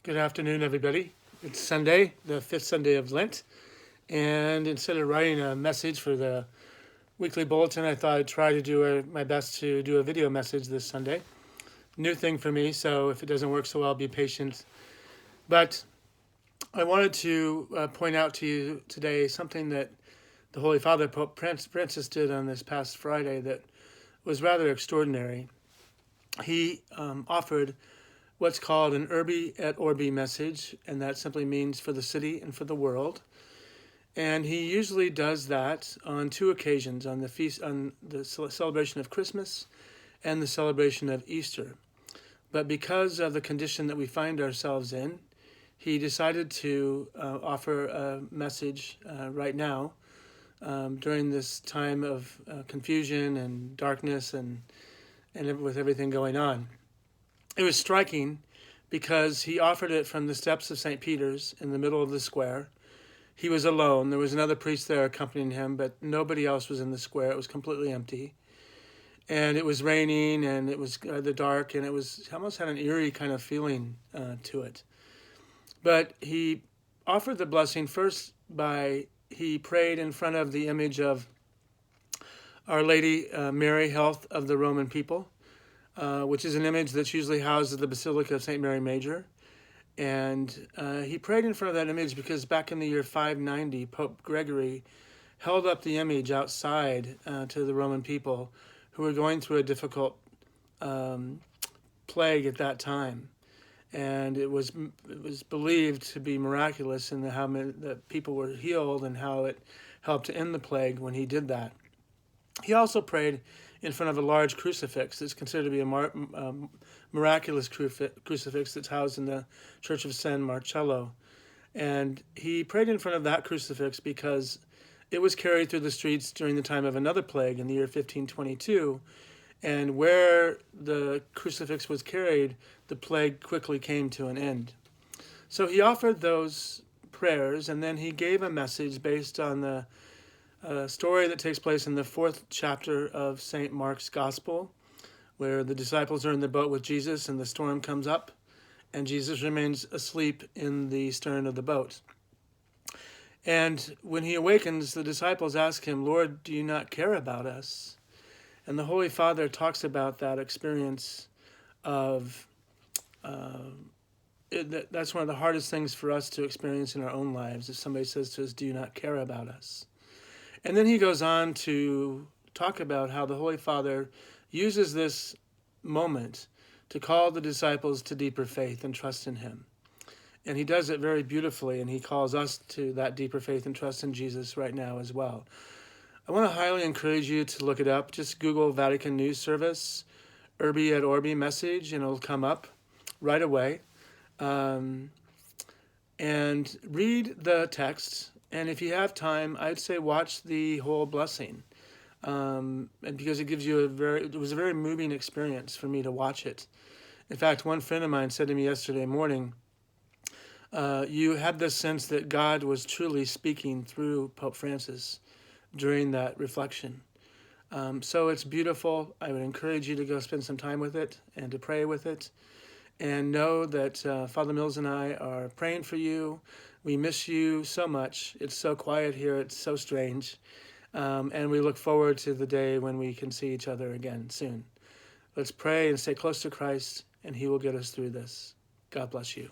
Good afternoon, everybody. It's Sunday, the fifth Sunday of Lent, and instead of writing a message for the weekly bulletin, I thought I'd try to do my best to do a video message this Sunday. New thing for me, so if it doesn't work so well, be patient. But I wanted to point out to you today something that the Holy Father, Pope Francis, did on this past Friday that was rather extraordinary. He offered what's called an Urbi et Orbi message, and that simply means for the city and for the world. And he usually does that on two occasions, on the celebration of Christmas and the celebration of Easter. But because of the condition that we find ourselves in, he decided to offer a message right now during this time of confusion and darkness and with everything going on. It was striking because he offered it from the steps of St. Peter's in the middle of the square. He was alone. There was another priest there accompanying him, but nobody else was in the square. It was completely empty. And it was raining, and it was the dark, and it almost had an eerie kind of feeling to it. But he offered the blessing first he prayed in front of the image of Our Lady Mary, Health of the Roman People, which is an image that's usually housed at the Basilica of St. Mary Major. And he prayed in front of that image because back in the year 590, Pope Gregory held up the image outside to the Roman people who were going through a difficult plague at that time. And it was believed to be miraculous in how the people were healed and how it helped to end the plague when he did that. He also prayed in front of a large crucifix that's considered to be a miraculous crucifix that's housed in the Church of San Marcello. And he prayed in front of that crucifix because it was carried through the streets during the time of another plague in the year 1522. And where the crucifix was carried, the plague quickly came to an end. So he offered those prayers, and then he gave a message based on the story that takes place in the 4th chapter of St. Mark's Gospel, where the disciples are in the boat with Jesus and the storm comes up, and Jesus remains asleep in the stern of the boat. And when he awakens, the disciples ask him, "Lord, do you not care about us?" And the Holy Father talks about that experience of that's one of the hardest things for us to experience in our own lives, if somebody says to us, "Do you not care about us?" And then he goes on to talk about how the Holy Father uses this moment to call the disciples to deeper faith and trust in him. And he does it very beautifully, and he calls us to that deeper faith and trust in Jesus right now as well. I want to highly encourage you to look it up. Just Google Vatican News Service, Urbi et Orbi message, and it'll come up right away. And read the text. And if you have time, I'd say watch the whole blessing, and because it gives you it was a very moving experience for me to watch it. In fact, one friend of mine said to me yesterday morning, you had this sense that God was truly speaking through Pope Francis during that reflection. So it's beautiful. I would encourage you to go spend some time with it and to pray with it. And know that Father Mills and I are praying for you. We miss you so much. It's so quiet here. It's so strange. And we look forward to the day when we can see each other again soon. Let's pray and stay close to Christ, and he will get us through this. God bless you.